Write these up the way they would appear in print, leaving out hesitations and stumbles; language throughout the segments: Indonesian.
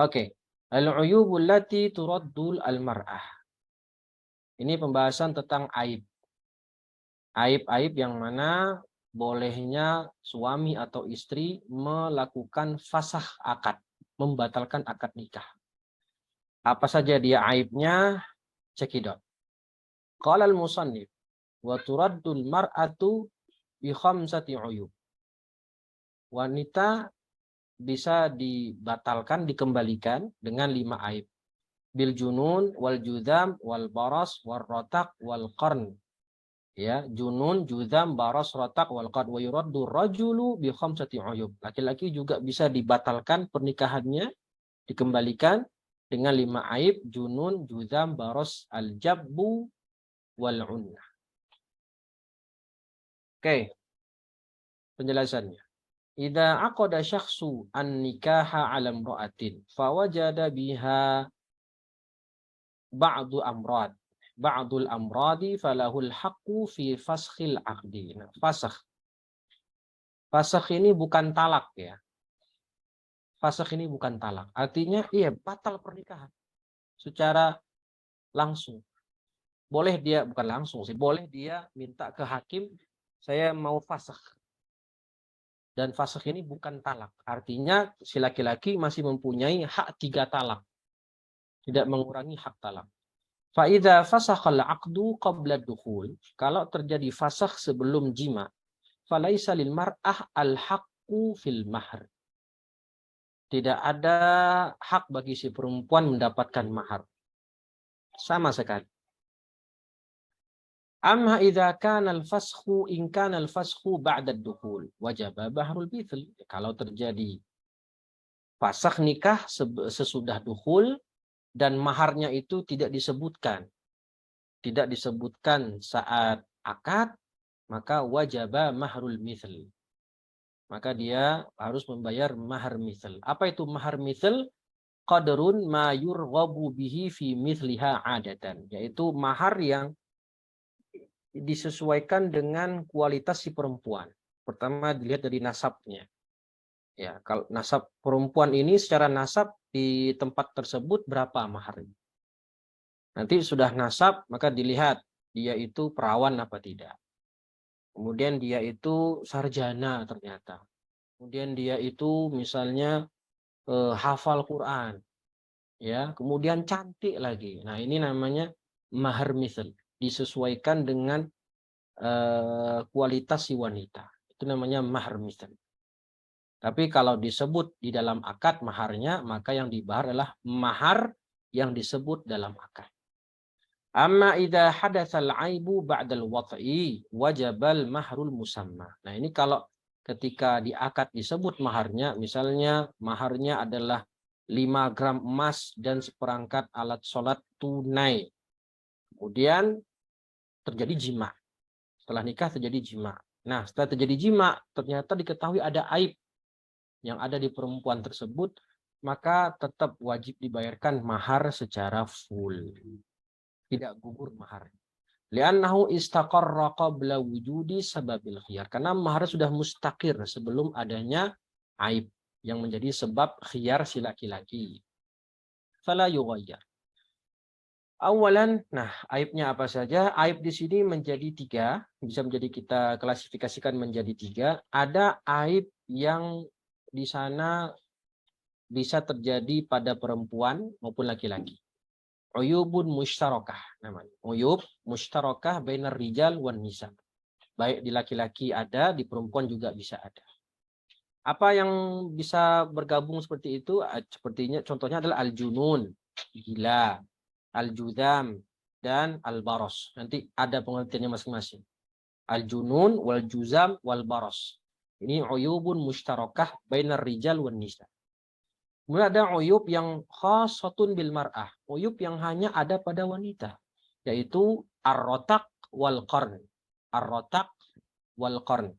Oke. Al-uyubul lati turaddul al-mar'ah. Ini pembahasan tentang aib. Aib-aib yang mana bolehnya suami atau istri melakukan fasakh akad, membatalkan akad nikah. Apa saja dia aibnya? Cekidot. Qala al-musannif wa turaddul mar'atu bi khamsati uyub. Wanita bisa dibatalkan, dikembalikan dengan 5 aib. Bil junun wal judam wal baras wal rotak wal qarn. Ya, junun, judam, baras, rotak wal qarn. Wa yuraddu rajulu bi khamsati uyub. Laki-laki juga bisa dibatalkan pernikahannya, dikembalikan dengan 5 aib: junun, judam, baras, al jabbu wal unnah. Oke, penjelasannya. Idza aqada syakhsu an-nikaha 'ala imra'atin fawajada biha ba'dul amradi falahul haqqu fi faskhil 'aqdi. Nah, fasakh ini bukan talak ya. Fasakh ini bukan talak. Artinya iya batal pernikahan secara langsung. Boleh dia bukan langsung sih, boleh dia minta ke hakim, saya mau fasakh. Dan fasakh ini bukan talak. Artinya si laki-laki masih mempunyai hak 3 talak. Tidak mengurangi hak talak. Fa idza fasakhal 'aqdu qabla dukhul, kalau terjadi fasakh sebelum jima, falaisa lil mar'ah al haqqu fil mahr. Tidak ada hak bagi si perempuan mendapatkan mahar. Sama sekali. Amma idza kana al-fasakhu in kana al-fasakhu ba'da ad-dukhul wajaba bahrul mithl. Kalau terjadi fasakh nikah sesudah dukhul dan maharnya itu tidak disebutkan saat akad, maka wajaba mahrul mithl. Maka dia harus membayar mahar mithl. Apa itu mahar mithl? Qadrun ma yurghabu bihi fi mithliha adatan, yaitu mahar yang disesuaikan dengan kualitas si perempuan. Pertama dilihat dari nasabnya. Ya, kalau nasab perempuan ini secara nasab di tempat tersebut berapa maharnya. Nanti sudah nasab maka dilihat dia itu perawan apa tidak. Kemudian dia itu sarjana ternyata. Kemudian dia itu misalnya hafal Quran. Ya, kemudian cantik lagi. Nah, ini namanya mahar mithl, disesuaikan dengan kualitas si wanita. Itu namanya mahar mithl. Tapi kalau disebut di dalam akad maharnya, maka yang dibahar adalah mahar yang disebut dalam akad. Amma idza hadatsal aibu ba'dal wat'i wajabal mahrul musamma. Nah, ini kalau ketika di akad disebut maharnya, misalnya maharnya adalah 5 gram emas dan seperangkat alat sholat tunai. Kemudian terjadi jima. Setelah nikah terjadi jima. Nah, setelah terjadi jima, ternyata diketahui ada aib yang ada di perempuan tersebut, maka tetap wajib dibayarkan mahar secara full. Tidak gugur mahar. Li'annahu istaqarra qabla wujudi sababil khiyar. Karena mahar sudah mustaqir sebelum adanya aib yang menjadi sebab khiyar si laki-laki. Fala yughayyar. Awalan, nah aibnya apa saja? Aib di sini menjadi 3, bisa menjadi kita klasifikasikan menjadi 3. Ada aib yang di sana bisa terjadi pada perempuan maupun laki-laki. Uyubun mushtarakah namanya. Uyub mushtarakah bainar rijal wan nisa. Baik di laki-laki ada, di perempuan juga bisa ada. Apa yang bisa bergabung seperti itu? Sepertinya contohnya adalah al-junun, gila, al-judam, dan al-baros. Nanti ada pengertiannya masing-masing. Al-junun, wal-juzam, wal-baros. Ini uyubun mushtarakah bainar rijal wan nisa. Kemudian ada uyub yang khasatun bil mar'ah. Uyub yang hanya ada pada wanita. Yaitu ar-rotak wal qarn. Ar-rotak wal qarn.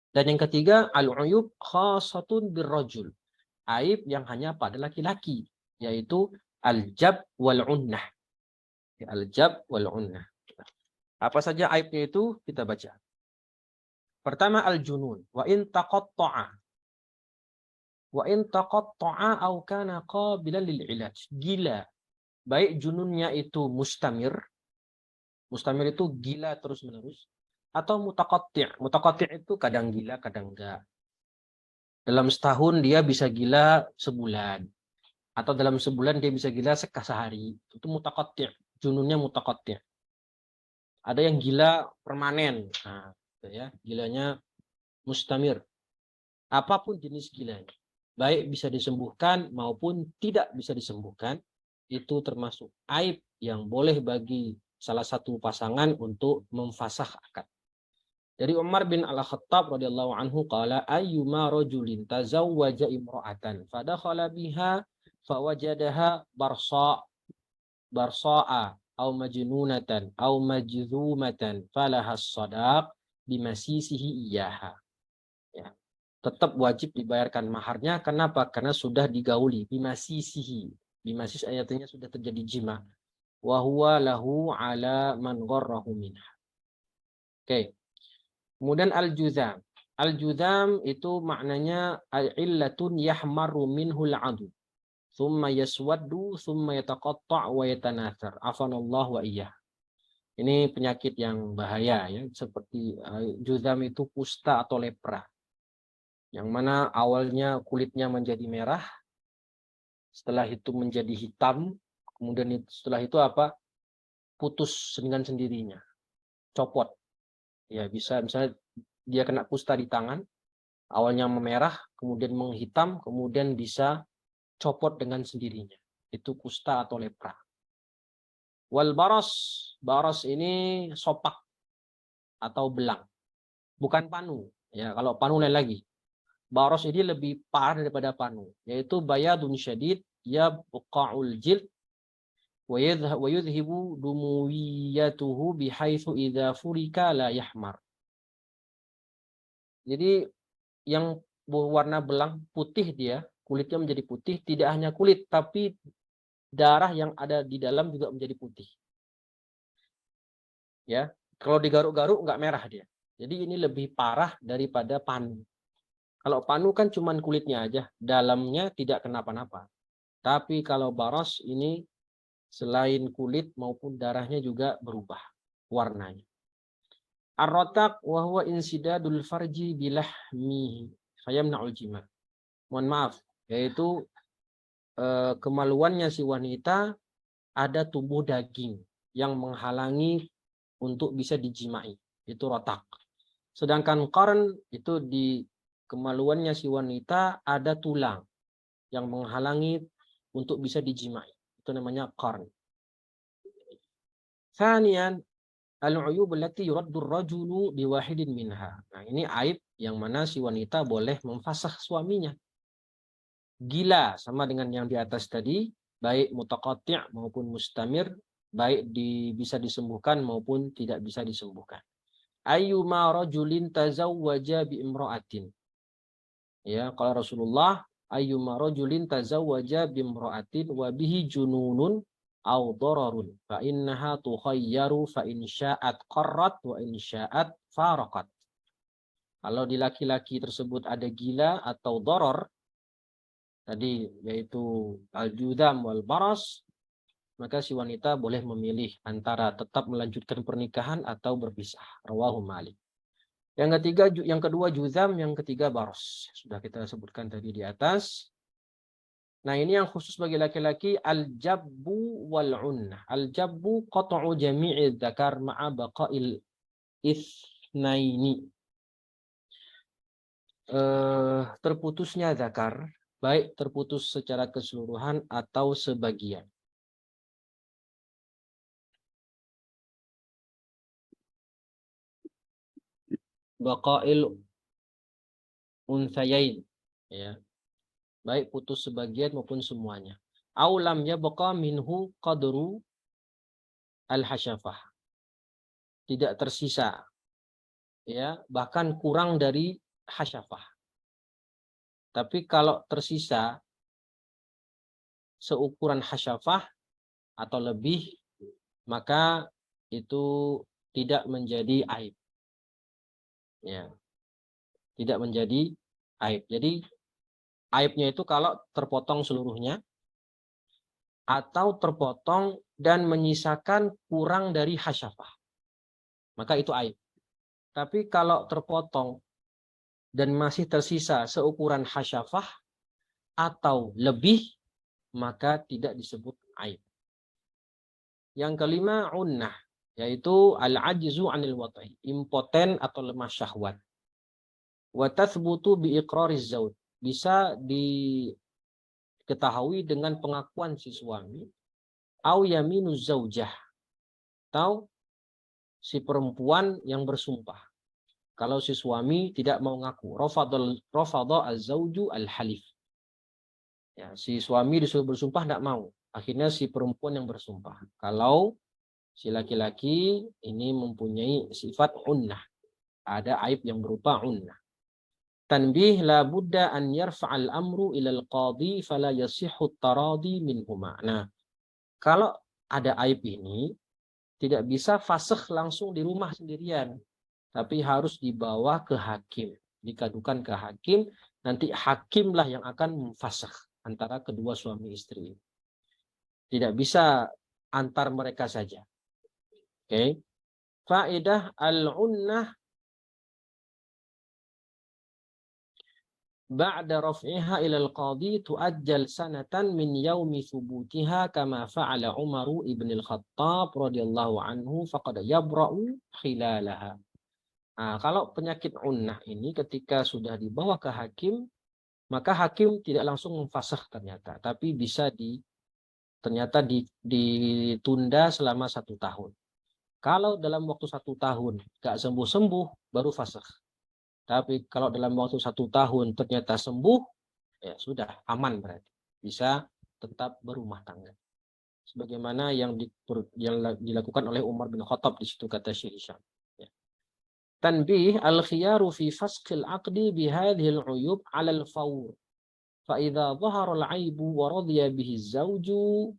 Dan yang ketiga, al-uyub khasatun bil rajul. Aib yang hanya pada laki-laki. Yaitu al-jab wal unnah. Al-jab wal unnah. Apa saja aibnya itu? Kita baca. Pertama al-junun. Wa in taqatta'a. Wa in taqatta'a aw kana qabilan lil ilaj. Gila. Baik jununnya itu mustamir. Mustamir itu gila terus-menerus. Atau mutaqatti'. Mutaqatti' itu kadang gila, kadang enggak. Dalam setahun dia bisa gila sebulan. Atau dalam sebulan dia bisa gila sehari. Itu mutaqatti'. Jununnya mutaqatti'. Ada yang gila permanen. Nah, gitu ya. Gilanya mustamir. Apapun jenis gilanya. Baik bisa disembuhkan maupun tidak bisa disembuhkan. Itu termasuk aib yang boleh bagi salah satu pasangan untuk memfasakh akad. Dari Umar bin Al-Khattab radhiyallahu anhu qala ayyuma rajulin tazawwaja imra'atan fadakhala biha fawajadaha barsa'a aw majnunatan aw majzumatan falahas sadaq bimasisihi iyaha. Ya. Tetap wajib dibayarkan maharnya. Kenapa? Karena sudah digauli. Bimasisihi. Bimasis ayatnya sudah terjadi jima. Wa huwa lahu ala man gharrahu minha. Oke. Kemudian al-juzam. Al-juzam itu maknanya illatun yahmaru minhul adu. Thumma yaswaddu, thumma yataqatta' wa yatanathar. Afanallahu wa iyyah. Ini penyakit yang bahaya ya, seperti juzam itu kusta atau lepra. Yang mana awalnya kulitnya menjadi merah, setelah itu menjadi hitam, kemudian setelah itu apa? Putus dengan sendirinya, copot. Ya bisa misalnya dia kena kusta di tangan, awalnya memerah, kemudian menghitam, kemudian bisa copot dengan sendirinya. Itu kusta atau lepra. Wal baros ini sopak atau belang, bukan panu. Ya kalau panu lain lagi. Baros ini lebih parah daripada panu, yaitu bayadun syadid yabqa'ul jild wa yudhibu dumuwiyatuhu bihaitsu idza furika la yahmar. Jadi yang berwarna belang putih dia, kulitnya menjadi putih, tidak hanya kulit tapi darah yang ada di dalam juga menjadi putih. Ya, kalau digaruk-garuk nggak merah dia. Jadi ini lebih parah daripada panu. Kalau panu kan cuman kulitnya aja, dalamnya tidak kenapa-napa. Tapi kalau baros ini selain kulit maupun darahnya juga berubah warnanya. Ar-rotak wa huwa insidadul farji bilahmihi fayamna'ul jima. Mohon maaf, yaitu kemaluannya si wanita ada tumbuh daging yang menghalangi untuk bisa dijimai. Itu rotak. Sedangkan qarn itu di kemaluannya si wanita ada tulang yang menghalangi untuk bisa dijimai. Itu namanya qarn. Tsaniyan al-uyub allati yuraddu ar-rajulu biwahidin minha. Nah, ini aib yang mana si wanita boleh memfasakh suaminya. Gila sama dengan yang di atas tadi, baik mutaqatti' maupun mustamir, baik bisa disembuhkan maupun tidak bisa disembuhkan. Ayyuma rajulin tazawwaja bi imra'atin. Ya, kalau Rasulullah ayyuma rajulin tazawwaja bi imra'atin wa bihi jununun aw dararun fa innaha tukhayyaru fa in sya'at qarrat wa in sya'at faraqat. Kalau di laki-laki tersebut ada gila atau darar tadi yaitu al-judam wal baras, maka si wanita boleh memilih antara tetap melanjutkan pernikahan atau berpisah. Rawahu Malik. Yang kedua juzam, yang ketiga baros. Sudah kita sebutkan tadi di atas. Nah, ini yang khusus bagi laki-laki al-jabbu wal unnah. Al-jabbu qat'u jami'i dzakar ma'a baqa'il itsnaini. Terputusnya zakar, baik terputus secara keseluruhan atau sebagian. Baqa'il unthayain, ya. Baik putus sebagian maupun semuanya. Aw lam yabqa minhu qadru al-hasyafah. Tidak tersisa, ya, bahkan kurang dari hasyafah. Tapi kalau tersisa seukuran hasyafah atau lebih, maka itu tidak menjadi aib. Ya. Tidak menjadi aib. Jadi Aibnya itu kalau terpotong seluruhnya atau terpotong dan menyisakan kurang dari hasyafah. Maka itu aib. Tapi kalau terpotong dan masih tersisa seukuran hasyafah atau lebih, maka tidak disebut aib. Yang kelima, unnah, yaitu al-ajzu anil wat'i, impoten atau lemah syahwat. Wa tathbutu bi iqrariz zauj, bisa diketahui dengan pengakuan si suami, au yaminuz zaujah, atau si perempuan yang bersumpah. Kalau si suami tidak mau ngaku, rafadha az-zauju al-halif. Ya, si suami disuruh bersumpah tidak mau. Akhirnya si perempuan yang bersumpah. Kalau si laki-laki ini mempunyai sifat unnah, ada aib yang berupa unnah. Tanbih la budda an yarfa'al amru ilal qadhi fala yasihhu taradi minhuma. Nah, kalau ada aib ini tidak bisa fasakh langsung di rumah sendirian, tapi harus dibawa ke hakim, dikadukan ke hakim, nanti hakimlah yang akan memfasakh antara kedua suami istri. Tidak bisa antar mereka saja. Oke. Faedah al-unnah ba'da raf'iha ila al-qadhi tuajjal sanatan min yaumi thubutiha kama fa'ala Umaru ibn al-Khattab radhiyallahu anhu faqad yabra'u khilalaha. Nah, kalau penyakit unnah ini ketika sudah dibawa ke hakim, maka hakim tidak langsung memfasakh ternyata, tapi bisa ternyata ditunda selama 1 tahun. Kalau dalam waktu 1 tahun gak sembuh-sembuh, baru fasakh. Tapi kalau dalam waktu 1 tahun ternyata sembuh, ya sudah aman berarti. Bisa tetap berumah tangga. Sebagaimana yang dilakukan oleh Umar bin Khattab di situ, kata Syekh Hisham. Ya. Tanbih al-khiyaru fi fasqil aqdi bihadhil uyub 'ala al-fawr. Fa idza dhahara al-'aibu wa radiya bihi az-zawju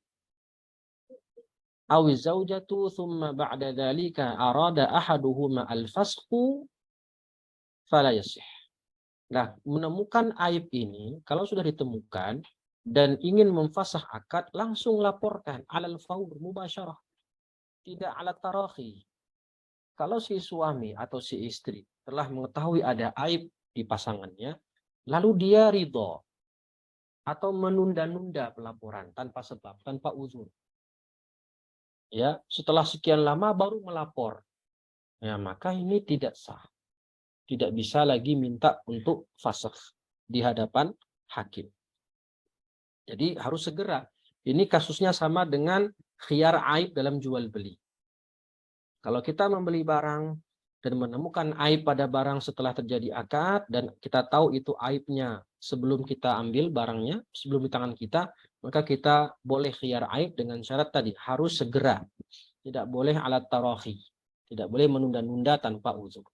aw az-zawjatu thumma ba'da dhalika arada ahaduhuma al-fasqu fala yasih. Nah, menemukan aib ini kalau sudah ditemukan dan ingin memfasah akad, langsung laporkan 'alal fawr mubasyarah, tidak 'ala tarakhi. Kalau si suami atau si istri telah mengetahui ada aib di pasangannya, lalu dia ridho atau menunda-nunda pelaporan tanpa sebab, tanpa uzur. Ya, setelah sekian lama baru melapor. Ya, maka ini tidak sah. Tidak bisa lagi minta untuk fasakh di hadapan hakim. Jadi harus segera. Ini kasusnya sama dengan khiyar aib dalam jual beli. Kalau kita membeli barang dan menemukan aib pada barang setelah terjadi akad dan kita tahu itu aibnya sebelum kita ambil barangnya, sebelum di tangan kita, maka kita boleh khiyar aib dengan syarat tadi, harus segera. Tidak boleh alat tarakhi. Tidak boleh menunda-nunda tanpa uzur.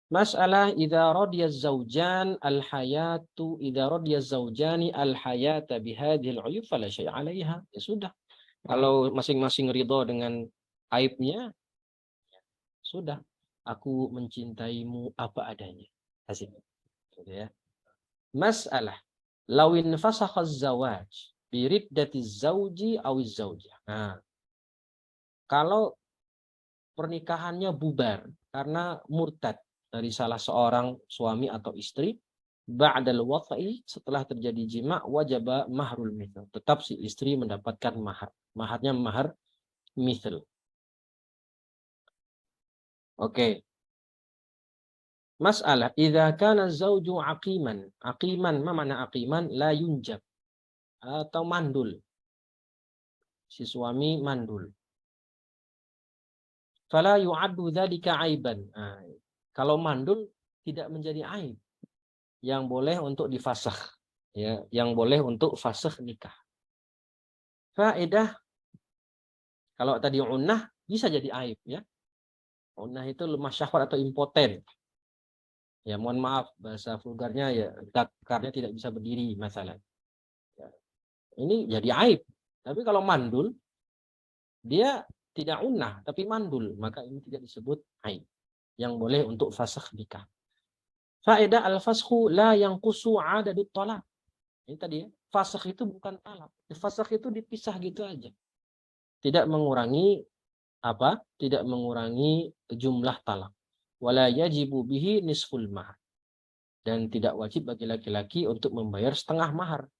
Masalah idza radiya az-zawjan al-hayatu idza radiya az-zawjani al-hayata bihadhil uyub fala syai' 'alaiha. Ya sudah. Kalau masing-masing ridho dengan aibnya, sudah. Aku mencintaimu apa adanya. Asik. Gitu ya. Masalah lawin fasakha az-zawaj bi riddati az-zawji aw az-zawjah. Nah, kalau pernikahannya bubar karena murtad dari salah seorang suami atau istri, ba'dal wat'i, setelah terjadi jima, wajaba mahrul mithl. Tetap si istri mendapatkan mahar. Maharnya mahar mithl. Oke. Masalah idza kana zauju aqiman. Aqiman, ma mana aqiman? La yunjab. Atau mandul. Si suami mandul. Fala yu'addu dzalika aiban. Nah, kalau mandul tidak menjadi aib yang boleh untuk difasakh, ya, yang boleh untuk fasakh nikah. Faedah, kalau tadi unnah bisa jadi aib, ya. Unnah itu lemah syahwat atau impoten. Ya, mohon maaf bahasa vulgarnya, ya, zakarnya tidak bisa berdiri masalah. Ya. Ini jadi aib. Tapi kalau mandul, dia tidak unnah tapi mandul, maka ini tidak disebut aib yang boleh untuk fasakh nikah. Faedah al-fasakhu la yanqusu adadut talaq. Ini tadi ya, fasakh itu bukan talak. Fasakh itu dipisah gitu aja. Tidak mengurangi apa? Tidak mengurangi jumlah talak. Wala yajibu bihi nisful mahar. Dan tidak wajib bagi laki-laki untuk membayar setengah mahar.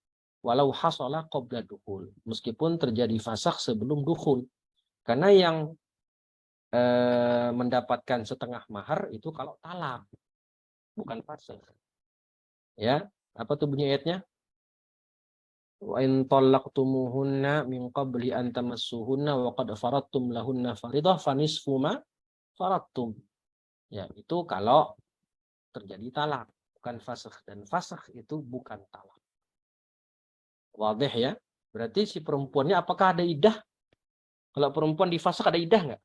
Walau hasala qabla dukhul. Meskipun terjadi fasakh sebelum dukhul. Karena yang mendapatkan setengah mahar itu kalau talak, bukan fasakh. Ya, apa tuh bunyi ayatnya? Wa in talaqtumuhunna min qabli an tamassuhunna wa qad faradtum lahunna faridah fanisfu ma faradtum. Ya, itu kalau terjadi talak, bukan fasakh, dan fasakh itu bukan talak. Wadih ya? Berarti si perempuannya apakah ada iddah? Kalau perempuan difasakh ada iddah enggak?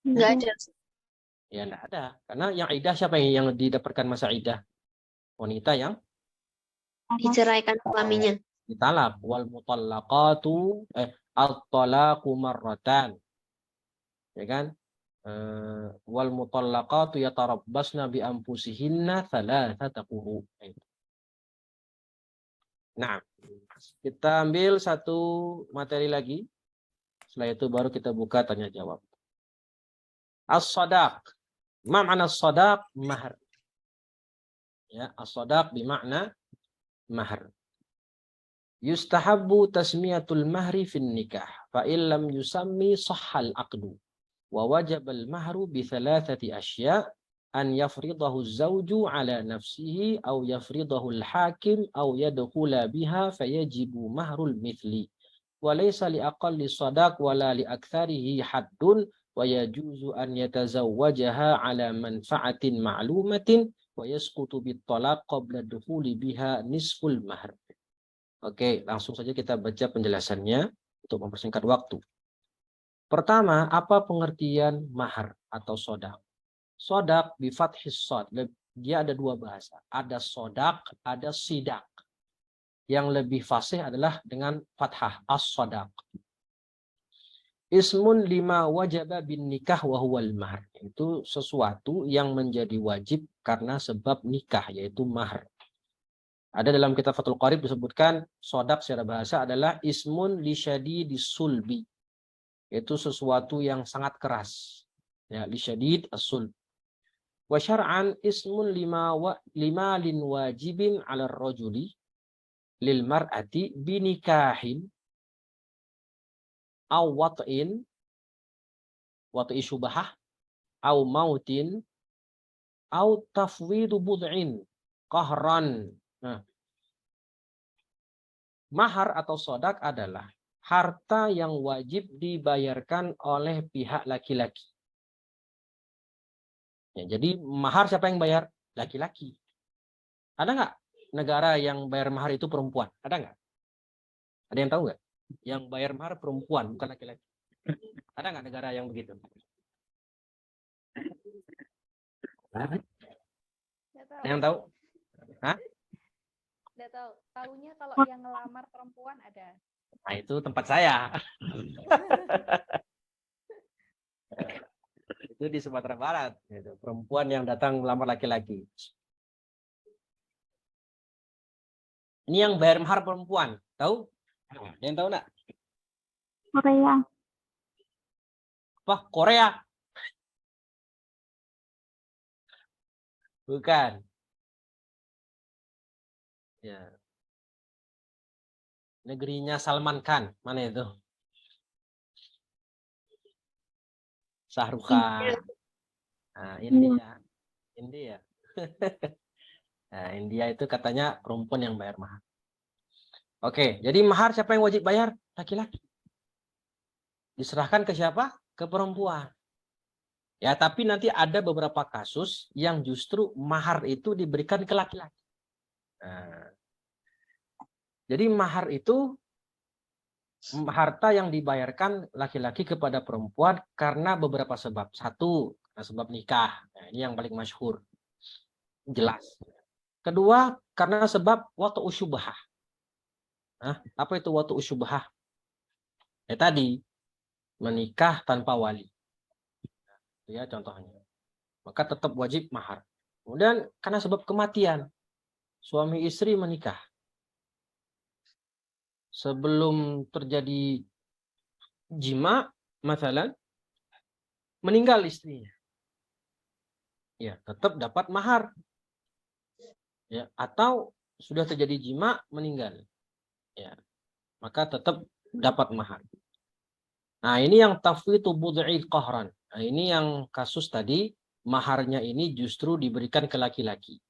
Enggak ada. Ya enggak ada. Karena yang iddah siapa yang didapatkan masa iddah? Wanita yang Diceraikan suaminya. ditalak. Wal mutallaqatu at-talaqu marratan. Ya kan? Wal mutallaqatu yatarabbasna bi anfusihinna thalathata quru. Nah, kita ambil satu materi lagi. Setelah itu baru kita buka tanya jawab. As-sadaq. Ma ma'na as-sadaq? Mahar. Ya, as-sadaq bermakna mahar. Yustahabbu tasmiyatul mahri fin nikah. Fa illam yusammi sahhal aqdu. Wa wajabal mahru bi thalathati asya' an yafridahu az-zawju ala nafsihi aw yafridahu al-hakim aw yadkhula biha fayajibu mahrul mithli. Wa laysa li aqalli sadaq wala li aktsarihi haddun wa yajuzu an yatazawwajaha ala manfa'atin ma'lumatin wa yasqutu bit talaq qabla dukhuli biha nisful mahr. Oke, langsung saja kita baca penjelasannya untuk mempersingkat waktu. Pertama, apa pengertian mahar atau sodak? Sodak bi fathis shad. Dia ada dua bahasa. Ada sodak, ada sidak. Yang lebih fasih adalah dengan fathah, as-sodak. Ismun lima wajaba bin nikah wa huwal mahar. Itu sesuatu yang menjadi wajib karena sebab nikah, yaitu mahar. Ada dalam kitab Fathul Qarib disebutkan sodak secara bahasa adalah ismun li syadidis sulbi. Itu sesuatu yang sangat keras. Ya, li syadid as-sulb. Wa syar'an ismun lima lin wajibin 'ala ar-rajuli lil mar'ati binikahin aw wat'in wat'i syubhah aw mautin aw tafwidu bud'in qahran. Nah, mahar atau sodak adalah harta yang wajib dibayarkan oleh pihak laki-laki. Ya, jadi mahar siapa yang bayar? Laki-laki. Ada nggak negara yang bayar mahar itu perempuan? Ada nggak? Ada yang tahu nggak? Yang bayar mahar perempuan, bukan laki-laki. Ada nggak negara yang begitu? Ada yang tahu? Hah? Nggak tahu. Tahunya kalau yang ngelamar perempuan ada. Nah, itu tempat saya. Itu di Sumatera Barat. Gitu. Perempuan yang datang melamar laki-laki. Ini yang bayar mahar perempuan. Tahu? Ada yang tahu nggak? Korea. Apa? Korea? Bukan. Ya. Negerinya Salman Khan. Mana itu? Shahrukh Khan. Nah, India. India. Nah, India itu katanya perempuan yang bayar mahar. Oke, jadi mahar siapa yang wajib bayar? Laki-laki. Diserahkan ke siapa? Ke perempuan. Ya, tapi nanti ada beberapa kasus yang justru mahar itu diberikan ke laki-laki. Nah, jadi mahar itu harta yang dibayarkan laki-laki kepada perempuan karena beberapa sebab. Satu, karena sebab nikah. Nah, ini yang paling masyhur. Jelas. Kedua, karena sebab watu usyubhah. Nah, apa itu watu usyubhah? Ya tadi, menikah tanpa wali. Itu ya contohnya. maka tetap wajib mahar. Kemudian karena sebab kematian, suami istri menikah. Sebelum terjadi jima, misalnya meninggal istrinya. Ya, tetap dapat mahar. Ya, atau sudah terjadi jima, meninggal. Ya, maka tetap dapat mahar. Nah, ini yang tafwitu bud'i qahran. Nah, ini yang kasus tadi, maharnya ini justru diberikan ke laki-laki.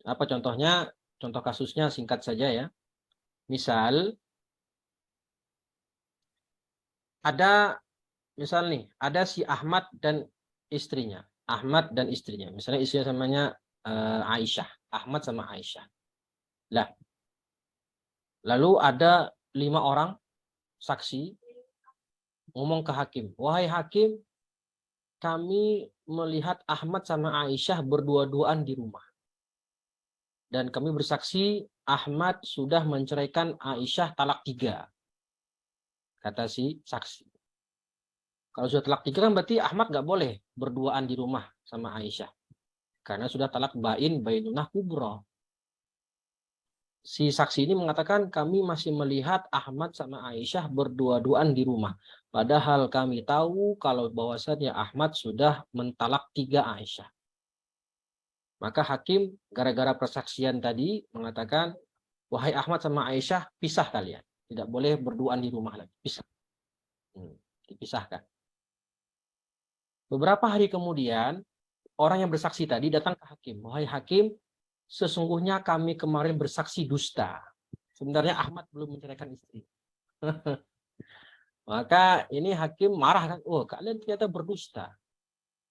Apa contohnya? Contoh kasusnya singkat saja ya. Misal ada ada si Ahmad dan istrinya. Ahmad dan istrinya. Misalnya istrinya namanya Aisyah. Ahmad sama Aisyah. Lah, lalu ada 5 orang saksi ngomong ke hakim. Wahai hakim, kami melihat Ahmad sama Aisyah berdua-duaan di rumah. Dan kami bersaksi Ahmad sudah menceraikan Aisyah talak 3. Kata si saksi. Kalau sudah talak 3 kan berarti Ahmad nggak boleh berduaan di rumah sama Aisyah. Karena sudah talak bainunah kubra. Si saksi ini mengatakan kami masih melihat Ahmad sama Aisyah berdua-duaan di rumah. Padahal kami tahu kalau bahwasannya Ahmad sudah mentalak 3 Aisyah. Maka hakim gara-gara persaksian tadi mengatakan, wahai Ahmad sama Aisyah, pisah kalian. Tidak boleh berduaan di rumah lagi. Pisah. Dipisahkan. Beberapa hari kemudian, orang yang bersaksi tadi datang ke hakim. Wahai hakim, sesungguhnya kami kemarin bersaksi dusta. Sebenarnya Ahmad belum menceraikan istri. Maka ini hakim marah kan. Oh, kalian ternyata berdusta.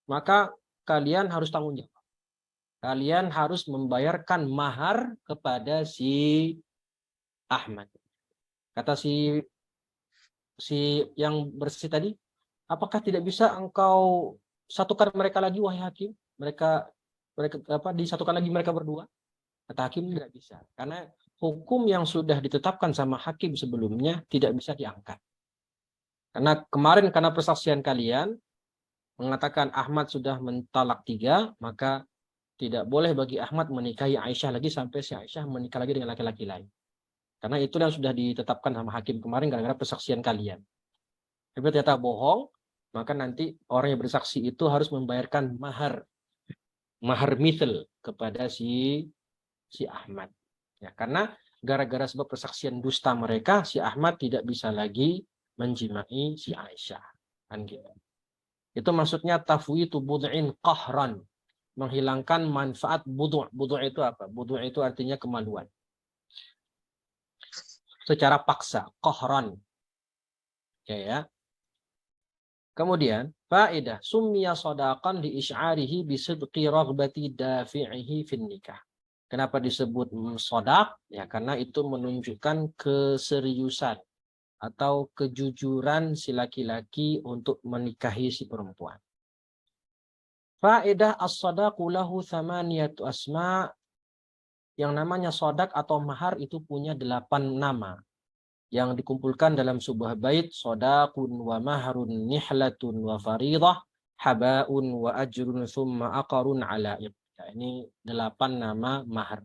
Maka kalian harus tanggung jawab. Kalian harus membayarkan mahar kepada si Ahmad. Kata si yang bersih tadi, apakah tidak bisa engkau satukan mereka lagi, wahai hakim? Mereka disatukan lagi mereka berdua? Kata hakim tidak bisa. Karena hukum yang sudah ditetapkan sama hakim sebelumnya tidak bisa diangkat. Karena kemarin karena persaksian kalian mengatakan Ahmad sudah mentalak 3, maka tidak boleh bagi Ahmad menikahi Aisyah lagi sampai si Aisyah menikah lagi dengan laki-laki lain. Karena itu yang sudah ditetapkan sama hakim kemarin gara-gara persaksian kalian. Tapi ternyata bohong, maka nanti orang yang bersaksi itu harus membayarkan mahar mithil kepada si Ahmad. Ya, karena gara-gara sebab persaksian dusta mereka, si Ahmad tidak bisa lagi menjimai si Aisyah. Kan gitu. Itu maksudnya tafwitu bud'in qahran. Menghilangkan manfaat budu'. Budu' itu apa? Budu' itu artinya kemaluan. Secara paksa, qahran. Ya. Kemudian, faedah summiya shadaqan li isy'arihi bi sidqi raghbati dafi'ihi fin nikah. Kenapa disebut shadaq? Ya, karena itu menunjukkan keseriusan atau kejujuran si laki-laki untuk menikahi si perempuan. Faedah as-sadaqu lahu thamaniyatu asma. Yang namanya sodak atau mahar itu punya 8 nama. Yang dikumpulkan dalam sebuah bait. Sodaqun wa maharun nihlatun wa faridah. Haba'un wa ajrun thumma aqarun ala'iq. Ya, ini 8 nama mahar.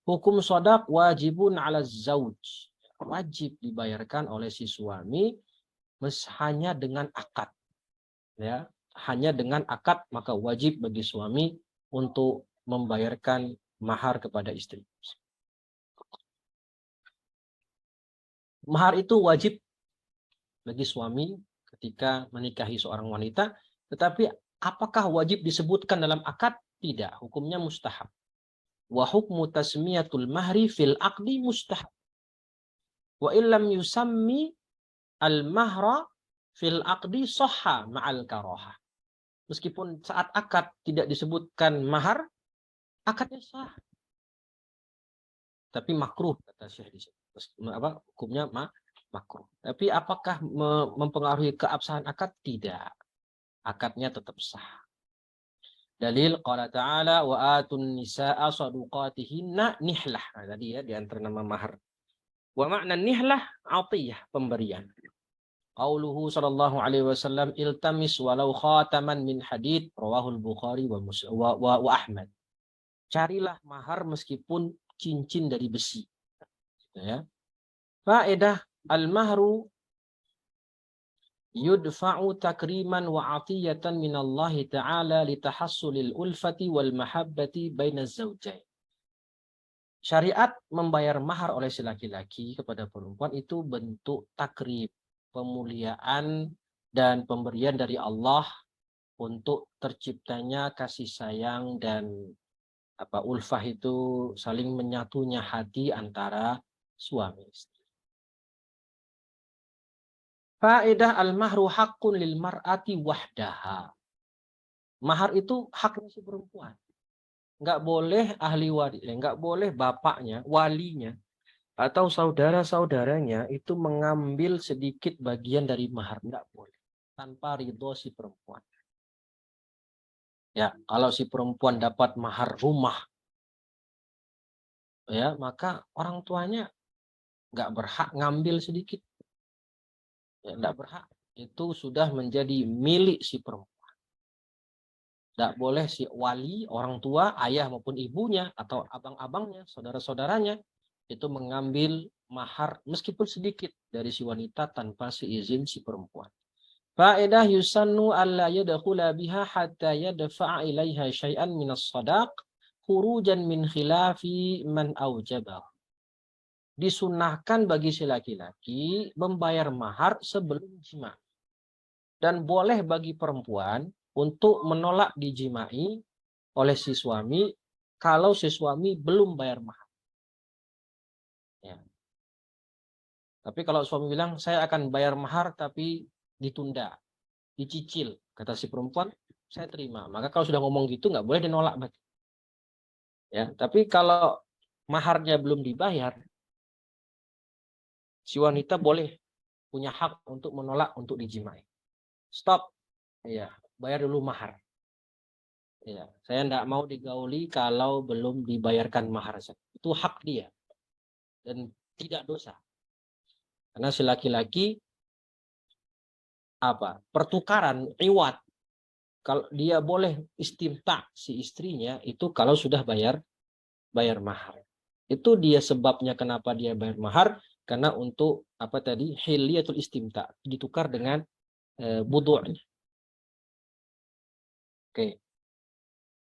Hukum sodak wajibun ala zawj. Wajib dibayarkan oleh si suami hanya dengan akad. Ya. Hanya dengan akad maka wajib bagi suami untuk membayarkan mahar kepada istri. Mahar itu wajib bagi suami ketika menikahi seorang wanita, tetapi apakah wajib disebutkan dalam akad? Tidak, hukumnya mustahab. Wa hukmu tasmiyatul mahri fil aqdi mustahab. Wa illam yusammi al-mahra fil aqdi sahha ma'al karaha. Meskipun saat akad tidak disebutkan mahar, akadnya sah. Tapi makruh kata Syekh di sini. Hukumnya makruh. Tapi apakah mempengaruhi keabsahan akad? Tidak. Akadnya tetap sah. Dalil qala ta'ala wa atun nisaa saduqatihinna nihlah. Nah, tadi ya di antara nama mahar. Wa makna nihlah atiyah, pemberian. Qauluhu sallallahu alaihi wasallam iltamis walau khataman min hadid rawahul Bukhari wa Ahmad. Carilah mahar meskipun cincin dari besi. Ya. Faedah al-mahru yudfa'u takriman wa atiyatan minallahi ta'ala litahassulil ulfati wal mahabbati bainaz zawjain. Syariat membayar mahar oleh si laki-laki kepada perempuan itu bentuk takrib, pemuliaan dan pemberian dari Allah untuk terciptanya kasih sayang dan ulfah itu saling menyatunya hati antara suami istri. Faedah al-mahru haqqun lil mar'ati wahdaha. Mahar itu haknya si perempuan. Enggak boleh ahli waris, enggak boleh bapaknya, walinya atau saudara-saudaranya itu mengambil sedikit bagian dari mahar, enggak boleh tanpa ridho si perempuan. Ya, kalau si perempuan dapat mahar rumah, ya maka orang tuanya nggak berhak ngambil sedikit. Ya, nggak berhak. Itu sudah menjadi milik si perempuan. Nggak boleh si wali, orang tua, ayah maupun ibunya atau abang-abangnya, saudara-saudaranya itu mengambil mahar meskipun sedikit dari si wanita tanpa seizin si perempuan. Faedah yusannu alla yadkhula biha hatta yadfa'a ilaiha syai'an minas shadaq khurujan min khilafi man aujabah. Disunahkan bagi si laki-laki membayar mahar sebelum jima. Dan boleh bagi perempuan untuk menolak dijimai oleh si suami kalau si suami belum bayar mahar. Ya. Tapi kalau suami bilang saya akan bayar mahar tapi ditunda, dicicil, kata si perempuan, saya terima. Maka kalau sudah ngomong gitu nggak boleh dinolak. Ya, tapi kalau maharnya belum dibayar, si wanita boleh punya hak untuk menolak untuk dijimai. Stop, ya, bayar dulu mahar. Ya, saya tidak mau digauli kalau belum dibayarkan mahar. Itu hak dia dan tidak dosa. Karena si laki-laki pertukaran iwat, kalau dia boleh istimta si istrinya itu kalau sudah bayar mahar. Itu dia sebabnya kenapa dia bayar mahar, karena untuk hiliyatul istimta, ditukar dengan budu'nya. Oke.